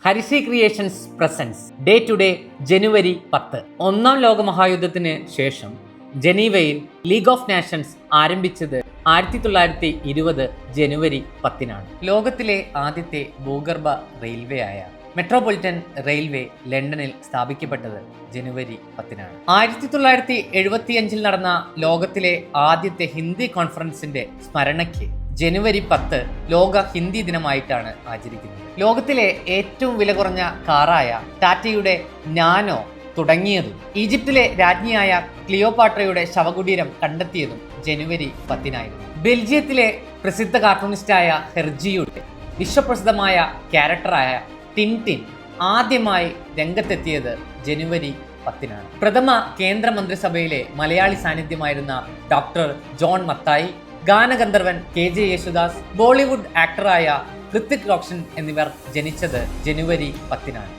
ഹരിസി creations presents day to day January 10. ഒന്നാം ലോക മഹായുദ്ധത്തിന് ശേഷം ജനീവയിൽ ലീഗ് ഓഫ് നാഷൻസ് ആരംഭിച്ചത് 1920 ജനുവരി 10-നാണ്. ലോകത്തിലെ ആദ്യത്തെ ഭൂഗർഭ റെയിൽവേ ആയ മെട്രോപൊളിറ്റൻ റെയിൽവേ ലണ്ടനിൽ സ്ഥാപിക്കപ്പെട്ടത് ജനുവരി 10-നാണ്. 1975 നടന്ന ലോകത്തിലെ ആദ്യത്തെ ഹിന്ദി കോൺഫറൻസിന്റെ സ്മരണയ്ക്ക് ജനുവരി 10 ലോക ഹിന്ദി ദിനമായിട്ടാണ് ആചരിക്കുന്നത്. ലോകത്തിലെ ഏറ്റവും വില കുറഞ്ഞ കാറായ ടാറ്റയുടെ നാനോ തുടങ്ങിയതും ഈജിപ്തിലെ രാജ്ഞിയായ ക്ലിയോപാട്രയുടെ ശവകുടീരം കണ്ടെത്തിയതും ജനുവരി 10-നായിരുന്നു. ബെൽജിയത്തിലെ പ്രസിദ്ധ കാർട്ടൂണിസ്റ്റായ ഹെർജിയുടെ വിശ്വപ്രസിദ്ധമായ ക്യാരക്ടറായ ടിൻടിൻ ആദ്യമായി രംഗത്തെത്തിയത് ജനുവരി 10-നാണ്. പ്രഥമ കേന്ദ്രമന്ത്രിസഭയിലെ മലയാളി സാന്നിധ്യമായിരുന്ന ഡോക്ടർ ജോൺ മത്തായി, ഗാനഗന്ധർവൻ KJ യേശുദാസ്, ബോളിവുഡ് ആക്ടറായ ഹൃത്തിക് റോഷൻ എന്നിവർ ജനിച്ചത് ജനുവരി 10-നാണ്.